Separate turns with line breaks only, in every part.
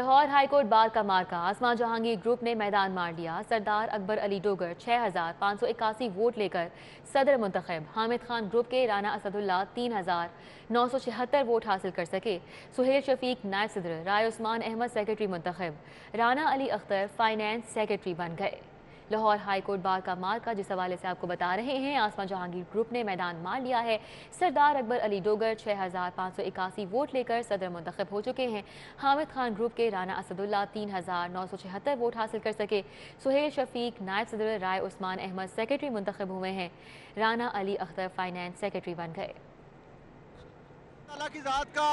Lahore high court bar کا مارکا آسمان جہانگیر گروپ نے میدان مار لیا۔ سردار اکبر علی ڈوگر 6581 ووٹ لے کر صدر منتخب۔ حامد خان گروپ کے رانا اسد اللہ 3976 ووٹ حاصل کر سکے۔ سہیل شفیق نائب صدر، رائے عثمان احمد سیکرٹری منتخب۔ رانا علی اختر فائنانس سیکرٹری بن گئے۔ لاہور ہائی کورٹ بار کا مارکا جس حوالے سے آپ کو بتا رہے ہیں، آسمان جہانگیر گروپ نے میدان مار لیا ہے۔ سردار اکبر علی ڈوگر 6581 ووٹ لے کر صدر منتخب ہو چکے ہیں۔ حامد خان گروپ کے رانا اسد اللہ 3976 ووٹ حاصل کر سکے۔ سہیل شفیق نائب صدر، رائے عثمان احمد سیکرٹری منتخب ہوئے ہیں۔ رانا علی اختر فائنانس سیکرٹری بن گئے۔
اللہ کی ذات کا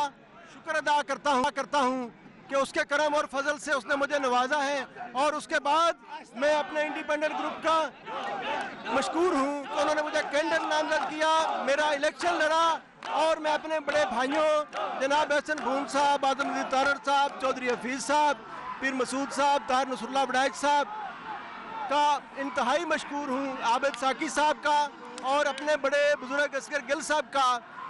شکر ادا کرتا ہوں کہ اس کے کرم اور فضل سے اس نے مجھے نوازا ہے، اور اس کے بعد میں اپنے انڈیپینڈنٹ گروپ کا مشکور ہوں کہ انہوں نے مجھے کینڈیڈیٹ نامزد کیا، میرا الیکشن لڑا، اور میں اپنے بڑے بھائیوں جناب احسن بھون صاحب، آدم الدین تارڑ صاحب، چودھری حفیظ صاحب، پیر مسعود صاحب، طاہر نصر اللہ وڈائچ صاحب کا انتہائی مشکور ہوں، عابد ساکی صاحب کا، اور اپنے بڑے بزرگ اصغر گل صاحب کا،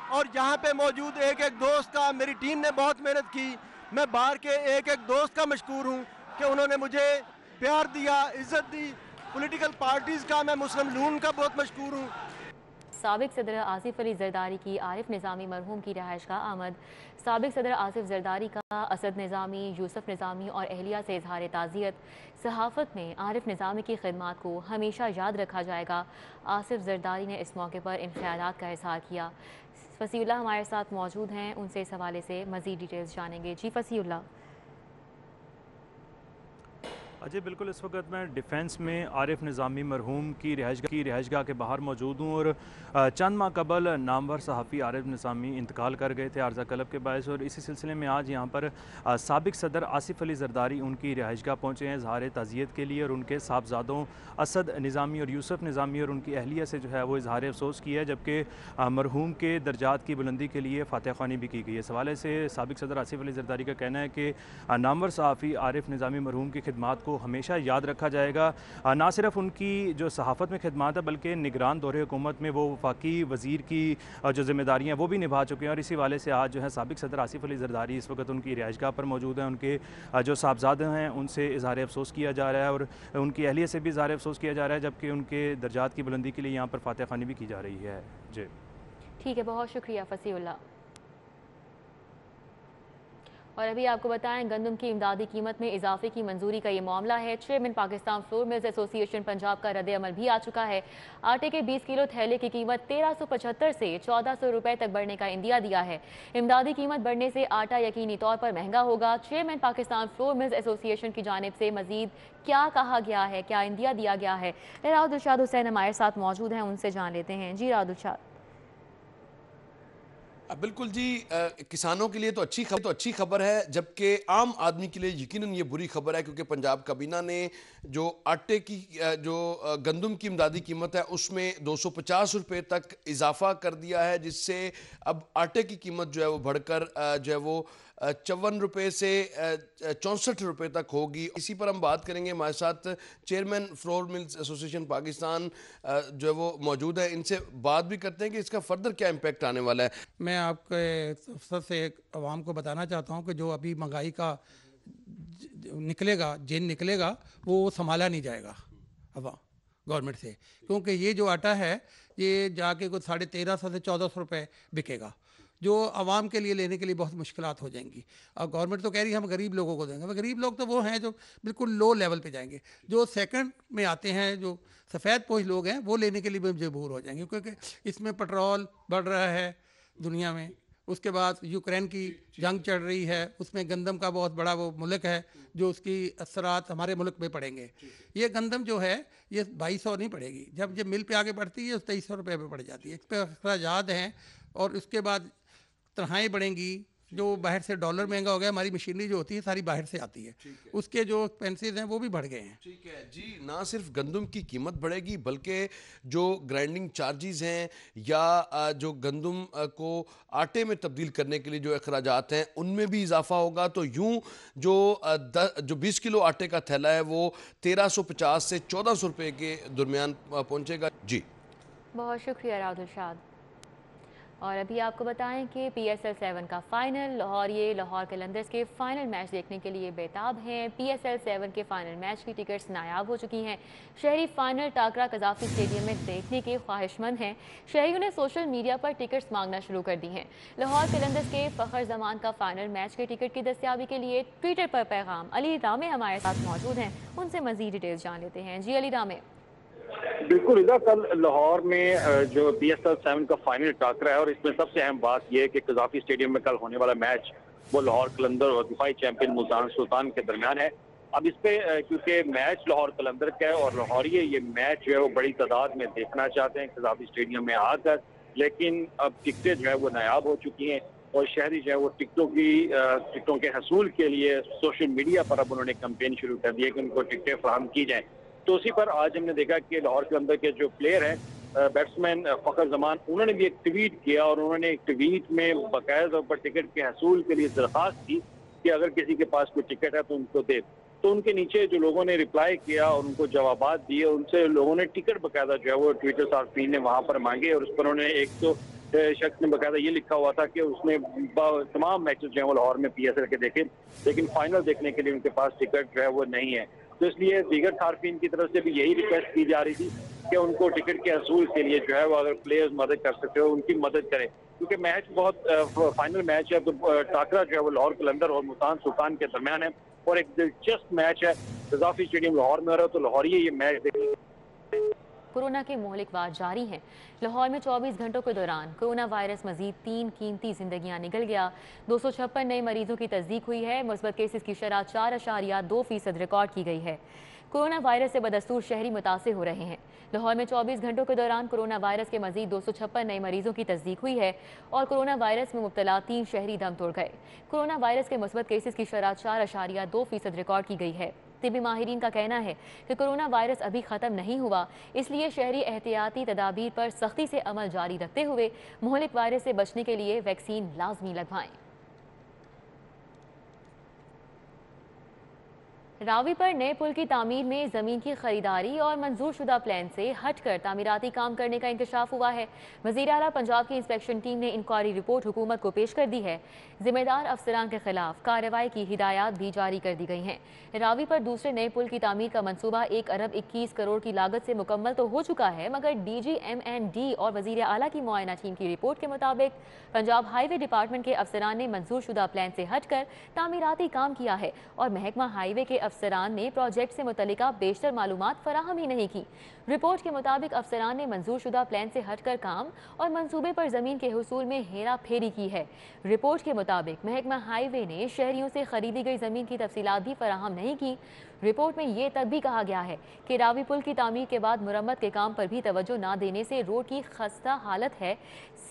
اور یہاں پہ موجود ایک دوست کا۔ میری ٹیم نے بہت محنت کی، میں بار کے ایک دوست کا مشکور ہوں کہ انہوں نے مجھے پیار دیا، عزت دی۔ پولیٹیکل پارٹیز کا میں مسلم لون کا بہت مشکور ہوں۔
سابق صدر آصف علی زرداری کی عارف نظامی مرحوم کی رہائش گاہ آمد۔ سابق صدر آصف زرداری کا اسد نظامی، یوسف نظامی اور اہلیہ سے اظہار تعزیت۔ صحافت میں عارف نظامی کی خدمات کو ہمیشہ یاد رکھا جائے گا۔ آصف زرداری نے اس موقع پر ان خیالات کا اظہار کیا۔ فصیح اللہ ہمارے ساتھ موجود ہیں، ان سے اس حوالے سے مزید ڈیٹیلز جانیں گے۔ جی فصیح اللہ۔
جی بالکل، اس وقت میں ڈیفنس میں عارف نظامی مرحوم کی رہائش گاہ کے باہر موجود ہوں، اور چند ماہ قبل نامور صحافی عارف نظامی انتقال کر گئے تھے عارضہ قلب کے باعث، اور اسی سلسلے میں آج یہاں پر سابق صدر آصف علی زرداری ان کی رہائش گاہ پہنچے ہیں اظہار تعزیت کے لیے، اور ان کے صاحبزادوں اسد نظامی اور یوسف نظامی اور ان کی اہلیہ سے جو ہے وہ اظہار افسوس کیا ہے، جبکہ مرحوم کے درجات کی بلندی کے لیے فاتح خوانی بھی کی گئی ہے۔ اس حوالے سے سابق صدر آصف علی زرداری کا کہنا ہے کہ نامور صحافی عارف نظامی مرحوم کی خدمات کو ہمیشہ یاد رکھا جائے گا۔ نہ صرف ان کی جو صحافت میں خدمات ہے بلکہ نگران دور حکومت میں وہ وفاقی وزیر کی جو ذمہ داریاں وہ بھی نبھا چکے ہیں، اور اسی حوالے سے آج جو ہے سابق صدر آصف علی زرداری اس وقت ان کی رہائش گاہ پر موجود ہیں۔ ان کے جو صاحبزادے ہیں ان سے اظہار افسوس کیا جا رہا ہے، اور ان کی اہلیہ سے بھی اظہار افسوس کیا جا رہا ہے، جبکہ ان کے درجات کی بلندی کے لیے یہاں پر فاتح خوانی بھی کی جا رہی ہے۔ جی
ٹھیک ہے، بہت شکریہ فصیح اللہ۔ اور ابھی آپ کو بتائیں، گندم کی امدادی قیمت میں اضافے کی منظوری کا یہ معاملہ ہے۔ چیئرمین پاکستان فلور ملز ایسوسی ایشن پنجاب کا رد عمل بھی آ چکا ہے۔ آٹے کے 20 کلو تھیلے کی قیمت 1375 سے 1400 روپے تک بڑھنے کا عندیہ دیا ہے۔ امدادی قیمت بڑھنے سے آٹا یقینی طور پر مہنگا ہوگا۔ چیئرمین پاکستان فلور ملز ایسوسی ایشن کی جانب سے مزید کیا کہا گیا ہے، کیا عندیہ دیا گیا ہے، راؤ دلشاد حسین ہمارے ساتھ موجود ہیں، ان سے جان لیتے ہیں۔ جی راؤ دلشاد۔
بالکل جی، کسانوں کے لیے تو اچھی خبر ہے، جبکہ عام آدمی کے لیے یقیناً یہ بری خبر ہے، کیونکہ پنجاب کابینہ نے جو آٹے کی جو گندم کی امدادی قیمت ہے اس میں 250 روپے تک اضافہ کر دیا ہے، جس سے اب آٹے کی قیمت جو ہے وہ بڑھ کر جو ہے وہ 54 روپے سے 64 روپے تک ہوگی۔ اسی پر ہم بات کریں گے، ہمارے ساتھ چیئرمین فلور ملز ایسوسی ایشن پاکستان جو ہے وہ موجود ہے، ان سے بات بھی کرتے ہیں کہ اس کا فردر کیا امپیکٹ آنے والا ہے۔
میں آپ کے سب سے عوام کو بتانا چاہتا ہوں کہ جو ابھی مہنگائی کا نکلے گا وہ سنبھالا نہیں جائے گا گورنمنٹ سے، کیونکہ یہ جو آٹا ہے یہ جا کے کچھ 1350 سے 1400 روپے بکے گا، جو عوام کے لیے لینے کے لیے بہت مشکلات ہو جائیں گی۔ اور گورنمنٹ تو کہہ رہی ہے ہم غریب لوگوں کو دیں گے، غریب لوگ تو وہ ہیں جو بالکل لو لیول پہ جائیں گے، جو سیکنڈ میں آتے ہیں، جو سفید پوش لوگ ہیں وہ لینے کے لیے بھی مجبور ہو جائیں گے، کیونکہ اس میں پٹرول بڑھ رہا ہے دنیا میں، اس کے بعد یوکرین کی جنگ چڑھ رہی ہے، اس میں گندم کا بہت بڑا وہ ملک ہے جو اس کی اثرات ہمارے ملک میں پڑیں گے۔ یہ گندم جو ہے یہ 2200 نہیں پڑے گی، جب مل پہ آگے بڑھتی ہے 2300 روپے پہ پڑ جاتی ہے، اس پہ اخراجات ہیں، اور اس کے بعد تنخواہیں بڑھیں گی، جو باہر سے ڈالر مہنگا ہو گیا، ہماری مشینری جو ہوتی ہے ساری باہر سے آتی ہے، اس کے جو ایکسپینسز ہیں وہ بھی بڑھ گئے ہیں۔
ٹھیک ہے جی، نہ صرف گندم کی قیمت بڑھے گی بلکہ جو گرائنڈنگ چارجز ہیں یا جو گندم کو آٹے میں تبدیل کرنے کے لیے جو اخراجات ہیں ان میں بھی اضافہ ہوگا، تو یوں جو 20 کلو آٹے کا تھیلا ہے وہ 1350 سے 1400 روپے کے درمیان پہنچے گا۔ جی
بہت شکریہ راؤ دلشاد۔ اور ابھی آپ کو بتائیں کہ PSL 7 کا فائنل لاہور قلندرز کے فائنل میچ دیکھنے کے لیے بیتاب ہیں۔ PSL 7 کے فائنل میچ کی ٹکٹس نایاب ہو چکی ہیں۔ شہری فائنل ٹاکرا قذافی اسٹیڈیم میں دیکھنے کے خواہش مند ہیں۔ شہریوں نے سوشل میڈیا پر ٹکٹس مانگنا شروع کر دی ہیں۔ لاہور قلندرز کے فخر زمان کا فائنل میچ کے ٹکٹ کی دستیابی کے لیے ٹویٹر پر پیغام علی رامے ہمارے ساتھ موجود ہیں، ان سے مزید ڈیٹیلز جان لیتے ہیں۔ جی علی رامے۔
بالکل رضا، کل لاہور میں جو PSL 7 کا فائنل ٹاکرا ہے، اور اس میں سب سے اہم بات یہ ہے کہ قذافی اسٹیڈیم میں کل ہونے والا میچ وہ لاہور قلندر اور دفاعی چیمپئن ملتان سلطان کے درمیان ہے۔ اب اس پہ کیونکہ میچ لاہور قلندر کا ہے اور لاہوریے یہ میچ جو ہے وہ بڑی تعداد میں دیکھنا چاہتے ہیں قذافی اسٹیڈیم میں آ کر، لیکن اب ٹکٹیں جو ہے وہ نایاب ہو چکی ہیں اور شہری جو ہے وہ ٹکٹوں کے حصول کے لیے سوشل میڈیا پر اب انہوں نے کمپین شروع کر دی ہے کہ ان کو ٹکٹیں فراہم کی جائیں۔ تو اسی پر آج ہم نے دیکھا کہ لاہور قلندر کے جو پلیئر ہیں بیٹسمین فخر زمان، انہوں نے بھی ایک ٹویٹ کیا اور انہوں نے ایک ٹویٹ میں باقاعدہ طور پر ٹکٹ کے حصول کے لیے درخواست کی کہ اگر کسی کے پاس کوئی ٹکٹ ہے تو ان کو دے۔ تو ان کے نیچے جو لوگوں نے رپلائی کیا اور ان کو جوابات دیے، ان سے لوگوں نے ٹکٹ باقاعدہ جو ہے وہ ٹویٹر صارفین نے وہاں پر مانگے، اور اس پر انہوں نے ایک تو شخص نے باقاعدہ یہ لکھا ہوا تھا کہ اس نے تمام میچز جو ہیں وہ لاہور میں PSL کے دیکھے، لیکن فائنل دیکھنے کے لیے ان کے پاس ٹکٹ جو ہے وہ نہیں ہے۔ تو اس لیے دیگر صارفین کی طرف سے بھی یہی ریکویسٹ کی جا رہی تھی کہ ان کو ٹکٹ کے حصول کے لیے جو ہے وہ اگر پلیئرز مدد کر سکتے ہو ان کی مدد کریں، کیونکہ میچ بہت فائنل میچ ہے۔ تو ٹاکرا جو ہے وہ لاہور قلندر اور ملتان سلطان کے درمیان ہے اور ایک دلچسپ میچ ہے۔ قذافی اسٹیڈیم لاہور میں ہو رہا ہے تو لاہوریے یہ میچ دیکھیں۔
کورونا کے مہلک وار جاری ہیں۔ لاہور میں 24 گھنٹوں کے دوران کورونا وائرس مزید 3 قیمتی زندگیاں نگل گیا۔ 256 نئے مریضوں کی تصدیق ہوئی ہے۔ مثبت کیسز کی شرح 4.2% ریکارڈ کی گئی ہے۔ کورونا وائرس سے بدستور شہری متاثر ہو رہے ہیں۔ لاہور میں 24 گھنٹوں کے دوران کورونا وائرس کے مزید 256 نئے مریضوں کی تصدیق ہوئی ہے اور کورونا وائرس میں مبتلا 3 شہری دم توڑ گئے۔ کورونا وائرس کے مثبت کیسز کی شرح 4.2% ریکارڈ کی گئی ہے۔ طبی ماہرین کا کہنا ہے کہ کورونا وائرس ابھی ختم نہیں ہوا، اس لیے شہری احتیاطی تدابیر پر سختی سے عمل جاری رکھتے ہوئے مہلک وائرس سے بچنے کے لیے ویکسین لازمی لگوائیں۔ راوی پر نئے پل کی تعمیر میں زمین کی خریداری اور منظور شدہ پلان سے ہٹ کر تعمیراتی کام کرنے کا انکشاف ہوا ہے۔ وزیر اعلیٰ پنجاب کی انسپیکشن ٹیم نے انکوائری رپورٹ حکومت کو پیش کر دی ہے۔ ذمہ دار افسران کے خلاف کارروائی کی ہدایات بھی جاری کر دی گئی ہیں۔ راوی پر دوسرے نئے پل کی تعمیر کا منصوبہ 1.21 ارب کی لاگت سے مکمل تو ہو چکا ہے، مگر DGMND اور وزیر اعلیٰ کی معائنہ ٹیم کی رپورٹ کے مطابق پنجاب ہائی وے ڈپارٹمنٹ کے افسران نے منظور شدہ پلان سے ہٹ کر تعمیراتی کام کیا ہے اور محکمہ ہائی وے کے افسران نے پروجیکٹ سے متعلقہ بیشتر معلومات فراہم ہی نہیں کی۔ رپورٹ کے مطابق افسران نے منظور شدہ پلان سے ہٹ کر کام اور منصوبے پر زمین کے حصول میں ہیرا پھیری کی ہے۔ رپورٹ کے مطابق محکمہ ہائی وے نے شہریوں سے خریدی گئی زمین کی تفصیلات بھی فراہم نہیں کی۔ رپورٹ میں یہ تک بھی کہا گیا ہے کہ راوی پل کی تعمیر کے بعد مرمت کے کام پر بھی توجہ نہ دینے سے روڈ کی خستہ حالت ہے۔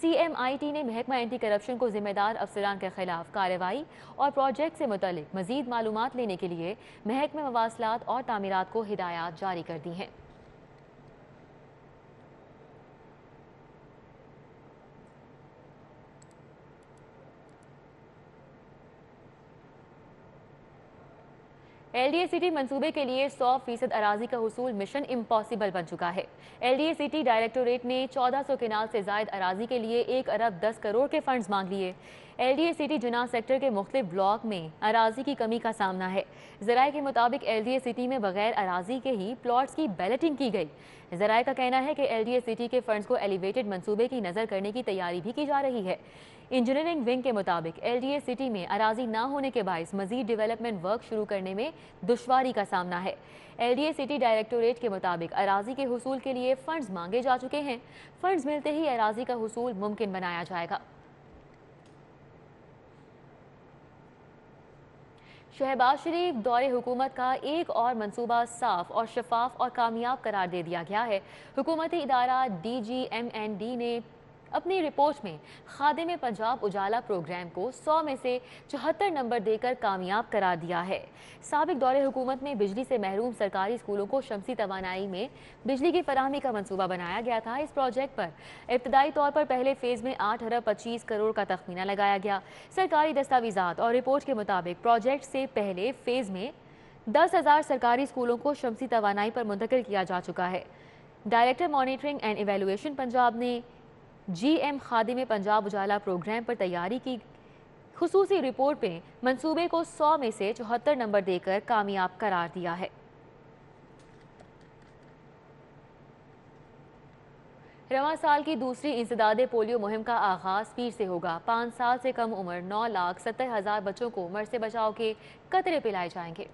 CMIT نے محکمہ اینٹی کرپشن کو ذمہ دار افسران کے خلاف کارروائی اور پروجیکٹ سے متعلق مزید معلومات لینے کے لیے محکمہ مواصلات اور تعمیرات کو ہدایات جاری کر دی ہیں۔ LDA-City منصوبے کے لیے 100% اراضی کا حصول مشن امپاسبل بن چکا ہے۔ LDA-City ڈائریکٹوریٹ نے 1400 کنال سے زائد اراضی کے لیے 1.10 ارب کے فنڈز مانگ لیے۔ LDA-City جناح سیکٹر کے مختلف بلاک میں اراضی کی کمی کا سامنا ہے۔ ذرائع کے مطابق LDA-City میں بغیر اراضی کے ہی پلاٹس کی بیلٹنگ کی گئی۔ ذرائع کا کہنا ہے کہ LDA-City کے فنڈز کو ایلیویٹڈ منصوبے کی نظر کرنے کی تیاری بھی کی جا رہی ہے۔ انجینئرنگ ونگ کے مطابق LDA-City میں اراضی نہ ہونے کے باعث مزید ڈیولپمنٹ ورک شروع کرنے میں دشواری کا سامنا ہے۔ LDA-City ڈائریکٹوریٹ کے مطابق اراضی کے حصول کے لیے فنڈز مانگے جا چکے ہیں۔ فنڈز ملتے ہی اراضی کا حصول ممکن بنایا جائے گا۔ شہباز شریف دور حکومت کا ایک اور منصوبہ صاف اور شفاف اور کامیاب قرار دے دیا گیا ہے۔ حکومتی ادارہ DGMND نے اپنی رپورٹ میں خادم پنجاب اجالا پروگرام کو 100 میں سے 74 نمبر دے کر کامیاب قرار دیا ہے۔ سابق دور حکومت میں بجلی سے محروم سرکاری اسکولوں کو شمسی توانائی میں بجلی کی فراہمی کا منصوبہ بنایا گیا تھا۔ اس پروجیکٹ پر ابتدائی طور پر پہلے فیز میں 8.25 ارب کا تخمینہ لگایا گیا۔ سرکاری دستاویزات اور رپورٹ کے مطابق پروجیکٹ سے پہلے فیز میں 10,000 سرکاری اسکولوں کو شمسی توانائی پر منتقل کیا جا چکا ہے۔ Director monitoring and evaluation Punjab نے جی ایم خادم پنجاب اجالا پروگرام پر تیاری کی خصوصی رپورٹ میں منصوبے کو 100 میں سے 74 نمبر دے کر کامیاب قرار دیا ہے۔ رواں سال کی دوسری انسداد پولیو مہم کا آغاز پیر سے ہوگا۔ 5 سال سے کم عمر 9,70,000 بچوں کو مرض سے بچاؤ کے قطرے پلائے جائیں گے۔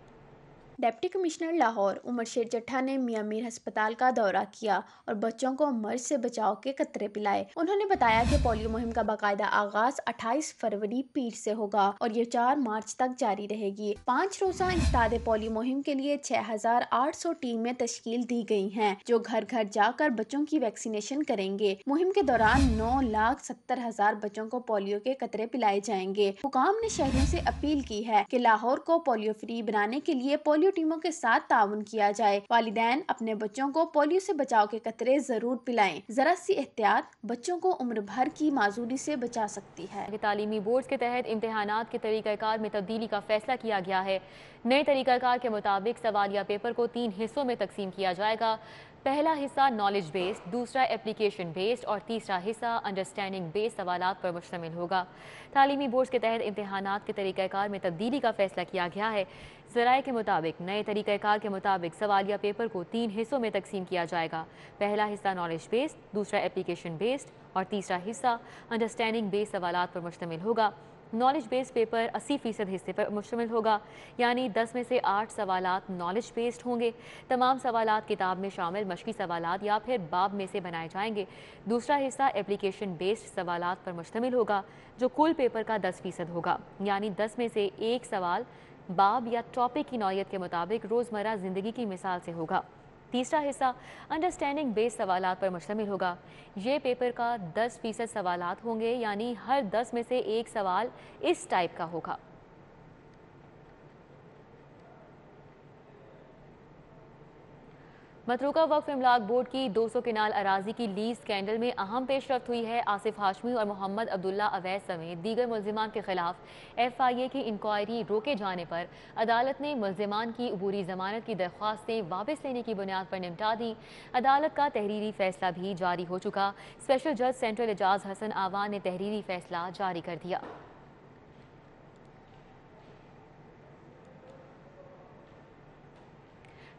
ڈپٹی کمشنر لاہور عمر شیر چٹھا نے میاں میر ہسپتال کا دورہ کیا اور بچوں کو مرض سے بچاؤ کے قطرے پلائے۔ انہوں نے بتایا کہ پولیو مہم کا باقاعدہ آغاز 28 فروری پیر سے ہوگا اور یہ 4 مارچ تک جاری رہے گی۔ 5 روزہ انسداد پولیو مہم کے لیے 6,800 ٹیمیں تشکیل دی گئی ہیں جو گھر گھر جا کر بچوں کی ویکسینیشن کریں گے۔ مہم کے دوران 9,70,000 بچوں کو پولیو کے قطرے پلائے جائیں گے۔ حکام نے شہریوں سے اپیل کی ہے کہ لاہور کو پولیو فری بنانے کے لیے پولیو ٹیموں کے ساتھ تعاون کیا جائے۔ والدین اپنے بچوں کو پولیو سے بچاؤ کے قطرے ضرور پلائیں۔ ذرا سی احتیاط بچوں کو عمر بھر کی معذوری سے بچا سکتی ہے۔
تعلیمی بورڈز کے تحت امتحانات کے طریقہ کار میں تبدیلی کا فیصلہ کیا گیا ہے۔ نئے طریقہ کار کے مطابق سوالیہ پیپر کو 3 حصوں میں تقسیم کیا جائے گا۔ پہلا حصہ نالج بیسڈ، دوسرا اپلیکیشن بیسڈ اور تیسرا حصہ انڈرسٹینڈنگ بیسڈ سوالات پر مشتمل ہوگا۔ تعلیمی بورڈز کے تحت امتحانات کے طریقہ کار میں تبدیلی کا فیصلہ کیا گیا ہے۔ ذرائع کے مطابق نئے طریقہ کار کے مطابق سوالیہ پیپر کو 3 حصوں میں تقسیم کیا جائے گا۔ پہلا حصہ نالج بیسڈ، دوسرا اپلیکیشن بیسڈ اور تیسرا حصہ انڈرسٹینڈنگ بیسڈ سوالات پر مشتمل ہوگا۔ نالج بیسڈ پیپر 80% حصے پر مشتمل ہوگا، یعنی 10 میں سے 8 سوالات نالج بیسڈ ہوں گے۔ تمام سوالات کتاب میں شامل مشقی سوالات یا پھر باب میں سے بنائے جائیں گے۔ دوسرا حصہ اپلیکیشن بیسڈ سوالات پر مشتمل ہوگا جو کل پیپر کا 10% ہوگا، یعنی 10 میں سے 1 سوال باب یا ٹاپک کی نوعیت کے مطابق روزمرہ زندگی کی مثال سے ہوگا۔ تیسرا حصہ انڈرسٹینڈنگ بیس سوالات پر مشتمل ہوگا۔ یہ پیپر کا 10% سوالات ہوں گے، یعنی ہر 10 میں سے 1 سوال اس ٹائپ کا ہوگا۔ متروکہ وقف املاک بورڈ کی 200 کنال اراضی کی لیز اسکینڈل میں اہم پیش رفت ہوئی ہے۔ آصف ہاشمی اور محمد عبداللہ اویس سمیت دیگر ملزمان کے خلاف FIA کی انکوائری روکے جانے پر عدالت نے ملزمان کی عبوری ضمانت کی درخواستیں واپس لینے کی بنیاد پر نمٹا دی۔ عدالت کا تحریری فیصلہ بھی جاری ہو چکا۔ اسپیشل جج سینٹرل اعجاز حسن آوان نے تحریری فیصلہ جاری کر دیا۔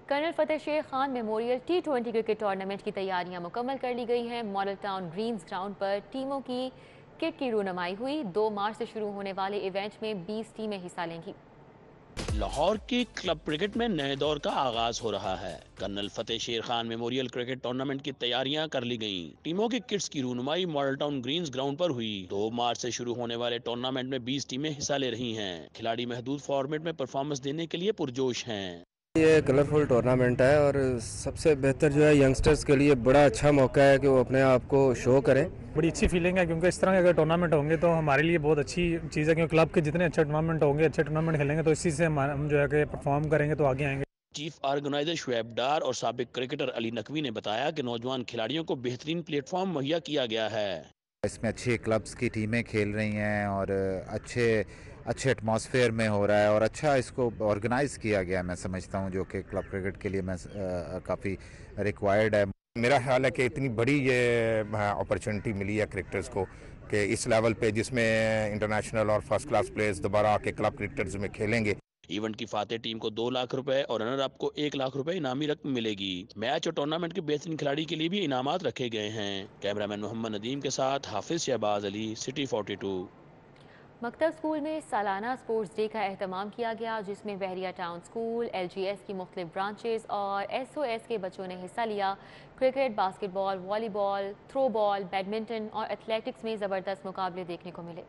کرنل فتح شیخ Khan memorial T20 cricket tournament کی تیاریاں مکمل کر لی گئی ہیں۔ ماڈل ٹاؤن گرینز گراؤنڈ پر ٹیموں کی کٹ کی رونمائی ہوئی۔ 2 مارچ سے شروع ہونے والے ایونٹ میں 20 ٹیمیں حصہ لیں گی۔
لاہور کی کلب کرکٹ میں نئے دور کا آغاز ہو رہا ہے۔ کرنل فتح Sher Khan memorial cricket tournament کی تیاریاں کر لی گئیں۔ ٹیموں کی کٹس کی رونمائی ماڈل ٹاؤن گرینز گراؤنڈ پر ہوئی۔ 2 مارچ سے شروع ہونے والے ٹورنامنٹ میں 20 ٹیمیں حصہ لے رہی ہیں۔ کھلاڑی محدود فارمیٹ میں پرفارمنس دینے کے لیے پرجوش ہیں۔
یہ کلرفل ٹورنامنٹ ہے اور سب سے بہتر جو ہے ینگسٹرز کے لیے بڑا اچھا موقع ہے کہ وہ اپنے آپ کو شو کریں۔
بڑی اچھی فیلنگ ہے کیونکہ اس طرح کے اگر ٹورنامنٹ ہوں گے تو ہمارے لیے بہت اچھی چیز ہے، کیونکہ کلب کے جتنے اچھے ٹورنامنٹ ہوں گے، اچھے ٹورنامنٹ کھیلیں گے تو اسی سے ہم جو ہے کہ پرفارم کریں گے تو آگے آئیں گے۔
چیف آرگنائزر شعیب ڈار اور سابق کرکٹر علی نقوی نے بتایا کہ نوجوان کھلاڑیوں کو بہترین پلیٹ فارم مہیا کیا گیا ہے۔
اس میں اچھی کلبز کی ٹیمیں کھیل رہی ہیں اور اچھے ایٹماسفیئر میں ہو رہا ہے اور اچھا اس کو آرگنائز کیا گیا میں سمجھتا ہوں، جو کہ کلب کرکٹ کے لیے میں کافی ریکوائرڈ ہے۔
میرا خیال ہے کہ اتنی بڑی یہ اپرچونٹی ملی ہے کرکٹرز کو کہ اس لیول پہ جس میں انٹرنیشنل اور فرسٹ کلاس پلیئرز دوبارہ آ کے کلب کرکٹرز میں کھیلیں گے۔
ایونٹ کی فاتح ٹیم کو 2 لاکھ روپے اور رنر اپ کو 1 لاکھ روپے انعامی رقم ملے گی۔ میچ اور ٹورنامنٹ کے بہترین کھلاڑی کے لیے بھی انعامات رکھے گئے ہیں۔ کیمرہ مین محمد ندیم کے ساتھ حافظ شہباز علی، سٹی 42۔
مکتب اسکول میں سالانہ اسپورٹس ڈے کا اہتمام کیا گیا، جس میں بحریہ ٹاؤن اسکول، LGS کی مختلف برانچز اور SOS کے بچوں نے حصہ لیا۔ کرکٹ، باسکٹ بال، والی بال، تھرو بال، بیڈمنٹن اور ایتھلیٹکس میں زبردست مقابلے دیکھنے کو ملے۔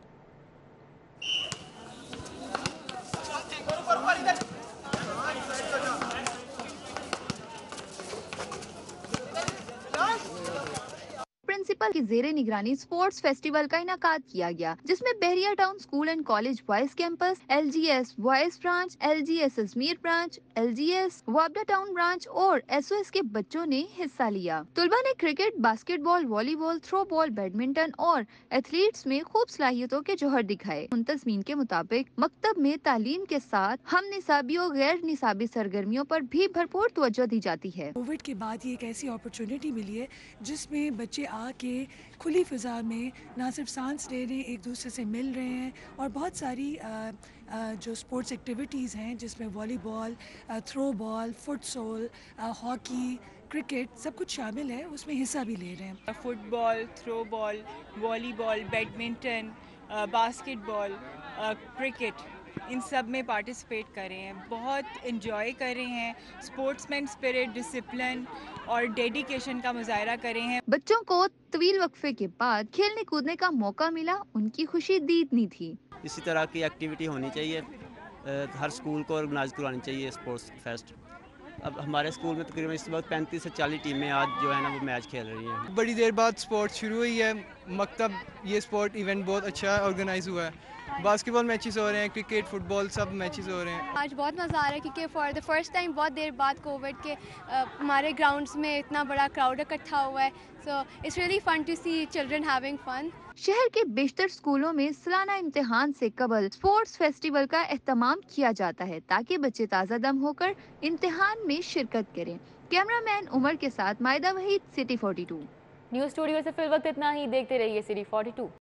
پرنسپل کی زیر نگرانی اسپورٹس فیسٹیول کا انعقاد کیا گیا، جس میں Bahria town school and college boys campus, LGS boys branch, LGS Izmir branch, LGS وابڈا ٹاؤن برانچ اور SOS کے بچوں نے حصہ لیا۔ طلبہ نے کرکٹ، باسکٹ بال، والی بال، تھرو بال، بیڈمنٹن اور ایتھلیٹس میں خوب صلاحیتوں کے جوہر دکھائے۔ منتظمین کے مطابق مکتب میں تعلیم کے ساتھ ہم نصابی اور غیر نصابی سرگرمیوں پر بھی بھرپور توجہ دی جاتی ہے۔
کووڈ کے بعد یہ ایک ایسی اپرچونٹی ملی ہے جس میں بچے آ کے کھلی فضا میں نہ صرف سانس لے رہے ہیں، ایک دوسرے سے مل رہے ہیں، اور بہت ساری جو اسپورٹس ایکٹیویٹیز ہیں جس میں والی بال، تھرو بال، فٹ سول، ہاکی، کرکٹ سب کچھ شامل ہے، اس میں حصہ بھی لے رہے ہیں۔
فٹ بال، تھرو بال، والی بال، بیڈمنٹن، باسکٹ بال، کرکٹ، ان سب میں پارٹیسپیٹ کر رہے ہیں، بہت انجوائے کر رہے ہیں، اسپورٹس مین اسپرٹ، ڈسپلن اور ڈیڈیکیشن کا مظاہرہ کر رہے ہیں۔
بچوں کو طویل وقفے کے بعد کھیلنے کودنے کا موقع ملا، ان کی خوشی دیدنی تھی۔
اسی طرح کی ایکٹیویٹی ہونی چاہیے، ہر اسکول کو آرگنائز کروانی چاہیے اسپورٹس فیسٹ۔ اب ہمارے اسکول میں تقریباً اس وقت 35 سے 40 ٹیمیں آج جو ہے نا وہ میچ کھیل رہی ہیں۔
بڑی دیر بعد سپورٹ شروع ہوئی ہے، مکتب یہ سپورٹ ایونٹ بہت اچھا آرگنائز ہوا ہے، باسکٹ بال میچز ہو رہے ہیں، کرکٹ، فٹ بال سب میچز ہو رہے ہیں۔
آج بہت مزہ آ رہا ہے کیونکہ فار دا فرسٹ ٹائم بہت دیر بعد کووڈ کے ہمارے گراؤنڈس میں اتنا بڑا کراؤڈ اکٹھا ہوا ہے، so it's really fun to see children having fun.
شہر کے بیشتر اسکولوں میں سالانہ امتحان سے قبل اسپورٹس فیسٹیول کا اہتمام کیا جاتا ہے تاکہ بچے تازہ دم ہو کر امتحان میں شرکت کریں۔ کیمرہ مین عمر کے ساتھ مائدہ وحید، سٹی 42۔
نیوز اسٹوڈیو سے فی الوقت اتنا ہی، دیکھتے رہیے سٹی 42۔